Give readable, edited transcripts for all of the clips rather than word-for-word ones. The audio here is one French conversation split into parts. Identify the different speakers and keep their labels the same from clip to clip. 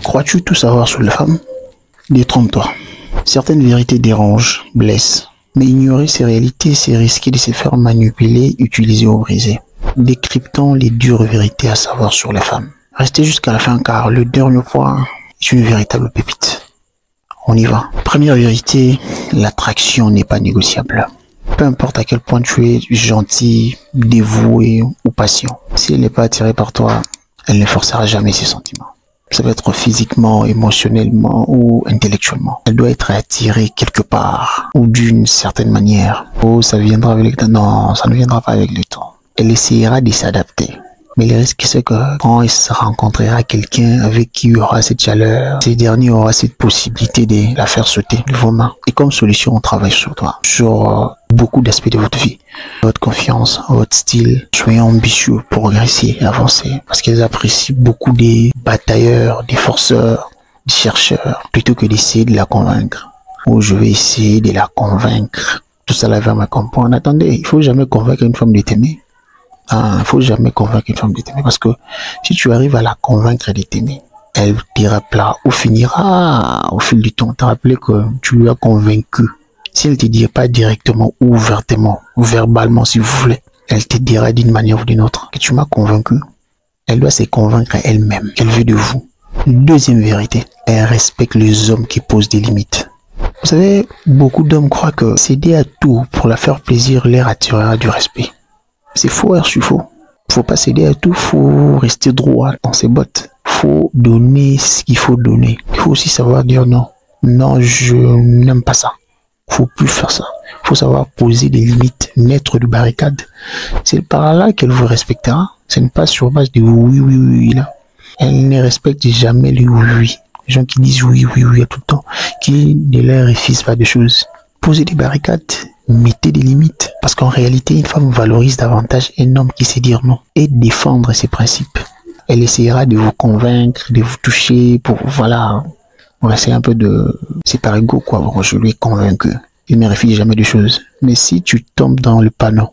Speaker 1: Crois-tu tout savoir sur les femmes? Détrompe-toi. Certaines vérités dérangent, blessent. Mais ignorer ces réalités, c'est risquer de se faire manipuler, utiliser ou briser. Décryptons les dures vérités à savoir sur les femmes. Restez jusqu'à la fin car le dernier point est une véritable pépite. On y va. Première vérité, l'attraction n'est pas négociable. Peu importe à quel point tu es gentil, dévoué ou patient. Si elle n'est pas attirée par toi, elle ne forcera jamais ses sentiments. Ça peut être physiquement, émotionnellement ou intellectuellement. Elle doit être attirée quelque part ou d'une certaine manière. Oh, ça viendra avec le temps. Non, ça ne viendra pas avec le temps. Elle essaiera de s'adapter. Mais le risque, c'est que quand elle se rencontrera quelqu'un avec qui il y aura cette chaleur, ce dernier aura cette possibilité de la faire sauter de vos mains. Et comme solution, on travaille sur toi, sur beaucoup d'aspects de votre vie. Votre confiance, votre style. Soyez ambitieux, progresser, avancer. Parce qu'elles apprécient beaucoup des batailleurs, des forceurs, des chercheurs, plutôt que d'essayer de la convaincre. Ou je vais essayer de la convaincre. Tout ça là va me comprendre. Attendez, il faut jamais convaincre une femme de t'aimer. Il faut jamais convaincre une femme de t'aimer parce que si tu arrives à la convaincre de t'aimer, elle dira plat ou finira au fil du temps te rappeler que tu lui as convaincu. Si elle te dit pas directement ou ouvertement ou verbalement si vous voulez, elle te dira d'une manière ou d'une autre que tu m'as convaincu. Elle doit se convaincre elle-même qu'elle veut de vous. Deuxième vérité, elle respecte les hommes qui posent des limites. Vous savez, beaucoup d'hommes croient que céder à tout pour la faire plaisir leur attirera du respect. C'est faux, archi faux. Faut pas céder à tout, faut rester droit dans ses bottes. Faut donner ce qu'il faut donner. Il faut aussi savoir dire non. Non, je n'aime pas ça. Faut plus faire ça. Faut savoir poser des limites, mettre de barricades. C'est par là qu'elle vous respectera. Ce n'est pas sur base de oui, oui, oui, là. Elle ne respecte jamais les oui, oui. Les gens qui disent oui, oui, oui, tout le temps, qui ne leur refusent pas de choses. Posez des barricades. Mettez des limites. Parce qu'en réalité, une femme valorise davantage un homme qui sait dire non et défendre ses principes. Elle essaiera de vous convaincre, de vous toucher pour, voilà, on essaie un peu de... C'est par ego, quoi. Bon, je lui ai convaincu. Il ne refuse jamais de choses. Mais si tu tombes dans le panneau,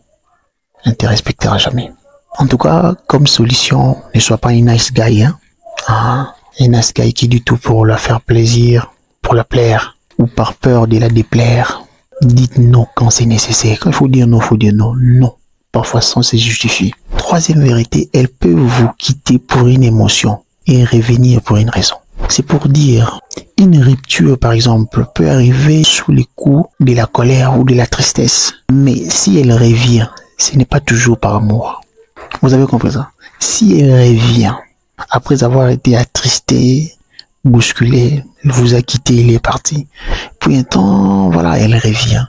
Speaker 1: elle ne te respectera jamais. En tout cas, comme solution, ne sois pas une nice guy, hein. Un nice guy qui dit tout pour la faire plaisir, pour la plaire, ou par peur de la déplaire. Dites non quand c'est nécessaire. Quand il faut dire non, il faut dire non. Non. Parfois sans se justifier. Troisième vérité, elle peut vous quitter pour une émotion et revenir pour une raison. C'est pour dire, une rupture par exemple peut arriver sous les coups de la colère ou de la tristesse. Mais si elle revient, ce n'est pas toujours par amour. Vous avez compris ça? Si elle revient, après avoir été attristé, bousculé, elle vous a quitté, il est parti. Puis un temps, voilà, elle revient.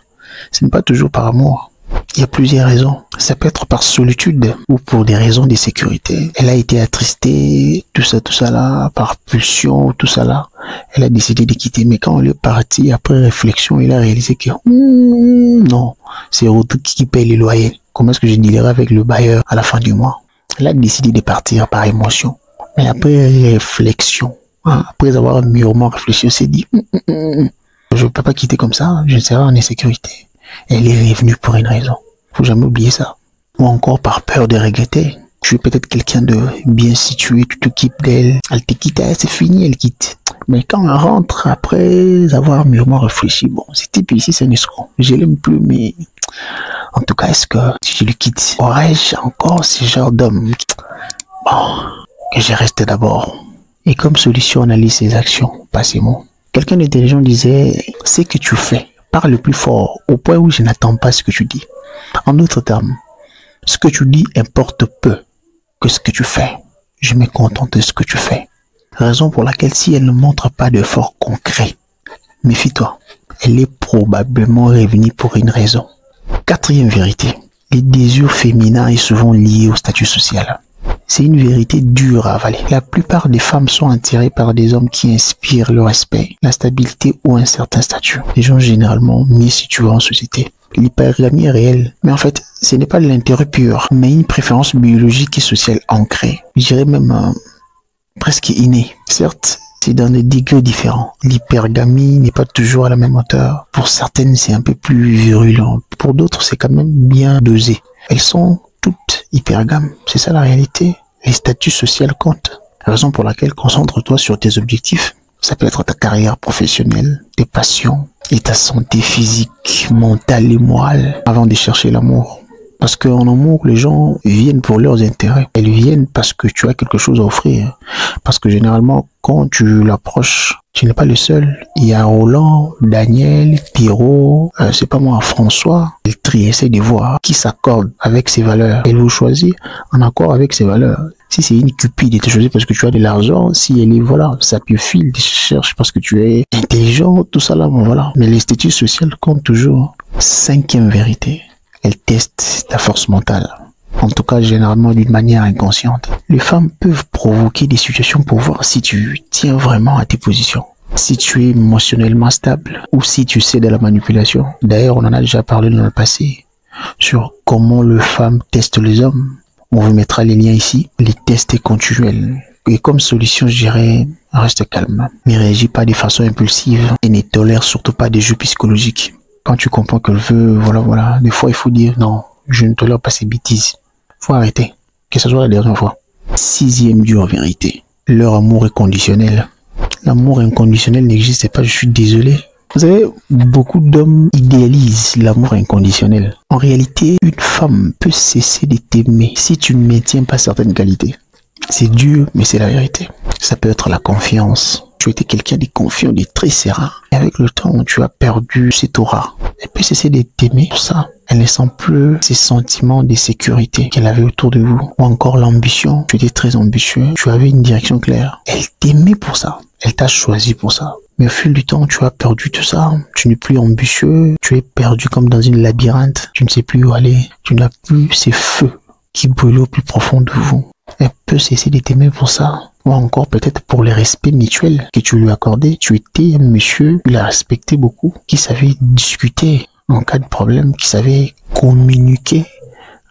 Speaker 1: Ce n'est pas toujours par amour. Il y a plusieurs raisons. Ça peut être par solitude ou pour des raisons de sécurité. Elle a été attristée, tout ça là, par pulsion, tout ça là. Elle a décidé de quitter. Mais quand elle est partie, après réflexion, elle a réalisé que non, c'est Rodrigue qui paye les loyers. Comment est-ce que je dirais avec le bailleur à la fin du mois? Elle a décidé de partir par émotion. Mais après réflexion, après avoir mûrement réfléchi, elle s'est dit je ne peux pas quitter comme ça, je serai en insécurité. Elle est revenue pour une raison. Faut jamais oublier ça. Ou encore par peur de regretter. Tu es peut-être quelqu'un de bien situé, tu t'occupes d'elle. Elle te quitte, c'est fini, elle quitte. Mais quand elle rentre, après avoir mûrement réfléchi, bon, ce type ici, c'est un escroc. Je l'aime plus, mais en tout cas, est-ce que si je le quitte, aurais-je encore ce genre d'homme? Bon, que je reste d'abord. Et comme solution, analyse ses actions, pas ses mots. Quelqu'un d'intelligent disait, ce que tu fais, parle plus fort, au point où je n'attends pas ce que tu dis. En d'autres termes, ce que tu dis importe peu que ce que tu fais. Je me contente de ce que tu fais. Raison pour laquelle si elle ne montre pas d'effort concret, méfie-toi. Elle est probablement revenue pour une raison. Quatrième vérité, les désirs féminins est souvent lié au statut social. C'est une vérité dure à avaler. La plupart des femmes sont attirées par des hommes qui inspirent le respect, la stabilité ou un certain statut. Les gens généralement mieux situés en société. L'hypergamie est réelle. Mais en fait, ce n'est pas de l'intérêt pur, mais une préférence biologique et sociale ancrée. Je dirais même presque innée. Certes, c'est dans des degrés différents. L'hypergamie n'est pas toujours à la même hauteur. Pour certaines, c'est un peu plus virulent. Pour d'autres, c'est quand même bien dosé. Elles sont toutes hypergames. C'est ça la réalité. Les statuts sociaux comptent. Raison pour laquelle concentre-toi sur tes objectifs. Ça peut être ta carrière professionnelle, tes passions et ta santé physique, mentale et morale avant de chercher l'amour. Parce qu'en amour, les gens viennent pour leurs intérêts. Elles viennent parce que tu as quelque chose à offrir. Parce que généralement, quand tu l'approches, tu n'es pas le seul. Il y a Roland, Daniel, Pierrot, c'est pas moi, François. Elle trie, essaie de voir qui s'accorde avec ses valeurs. Elle vous choisit en accord avec ses valeurs. Si c'est une cupide, elle te choisit parce que tu as de l'argent. Si elle est, voilà, sapiophile, elle te cherche parce que tu es intelligent, tout ça là, bon, voilà. Mais les statuts sociaux comptent toujours. Cinquième vérité. Elle teste ta force mentale. En tout cas, généralement d'une manière inconsciente. Les femmes peuvent provoquer des situations pour voir si tu tiens vraiment à tes positions. Si tu es émotionnellement stable ou si tu cèdes à la manipulation. D'ailleurs, on en a déjà parlé dans le passé sur comment les femmes testent les hommes. On vous mettra les liens ici. Les tests continuels. Et comme solution, je dirais, reste calme. Ne réagis pas de façon impulsive et ne tolère surtout pas des jeux psychologiques. Quand tu comprends qu'elle veut, voilà. Des fois, il faut dire, non, je ne tolère pas ces bêtises. Faut arrêter. Que ce soit la dernière fois. Sixième dure vérité. Leur amour est conditionnel. L'amour inconditionnel n'existe pas, je suis désolé. Vous savez, beaucoup d'hommes idéalisent l'amour inconditionnel. En réalité, une femme peut cesser de t'aimer si tu ne maintiens pas certaines qualités. C'est dur, mais c'est la vérité. Ça peut être la confiance. Tu étais quelqu'un de confiant, de très serein. Et avec le temps, tu as perdu cette aura. Elle peut cesser de t'aimer pour ça. Elle ne sent plus ces sentiments de sécurité qu'elle avait autour de vous. Ou encore l'ambition. Tu étais très ambitieux. Tu avais une direction claire. Elle t'aimait pour ça. Elle t'a choisi pour ça. Mais au fil du temps, tu as perdu tout ça. Tu n'es plus ambitieux. Tu es perdu comme dans une labyrinthe. Tu ne sais plus où aller. Tu n'as plus ces feux qui brûlent au plus profond de vous. Elle peut cesser de t'aimer pour ça. Ou encore peut-être pour les respects mutuels que tu lui accordais. Tu étais un monsieur, il la respectait beaucoup, qui savait discuter en cas de problème, qui savait communiquer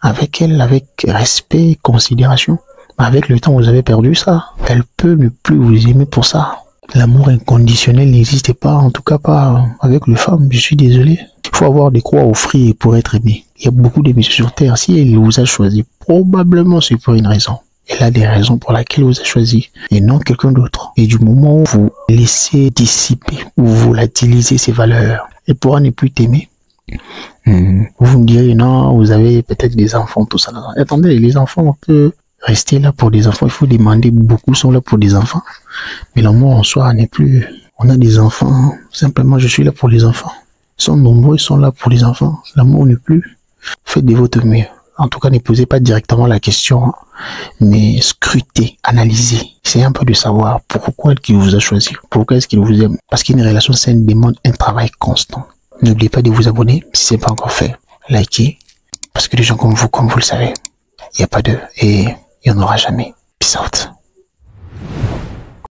Speaker 1: avec elle, avec respect et considération. Avec le temps, vous avez perdu ça. Elle peut ne plus vous aimer pour ça. L'amour inconditionnel n'existe pas, en tout cas pas avec les femmes, je suis désolé. Il faut avoir des quoi offrir pour être aimé. Il y a beaucoup d'aimes sur Terre. Si elle vous a choisi, probablement c'est pour une raison. Elle a des raisons pour lesquelles vous a choisi et non quelqu'un d'autre. Et du moment où vous laissez dissiper, ou vous volatilisez ses valeurs, elle pourra ne plus t'aimer. Vous me direz, non, vous avez peut-être des enfants, tout ça. Attendez, les enfants, on peut rester là pour des enfants. Il faut demander, beaucoup sont là pour des enfants. Mais l'amour en soi n'est plus. On a des enfants, simplement je suis là pour les enfants. Ils sont nombreux, ils sont là pour les enfants. L'amour n'est plus. Faites de votre mieux. En tout cas, ne posez pas directement la question, mais scrutez, analysez. C'est un peu de savoir pourquoi il vous a choisi, pourquoi est-ce qu'il vous aime. Parce qu'une relation saine demande un travail constant. N'oubliez pas de vous abonner si ce n'est pas encore fait. Likez, parce que les gens comme vous le savez, il n'y a pas d'eux et il n'y en aura jamais. Peace out.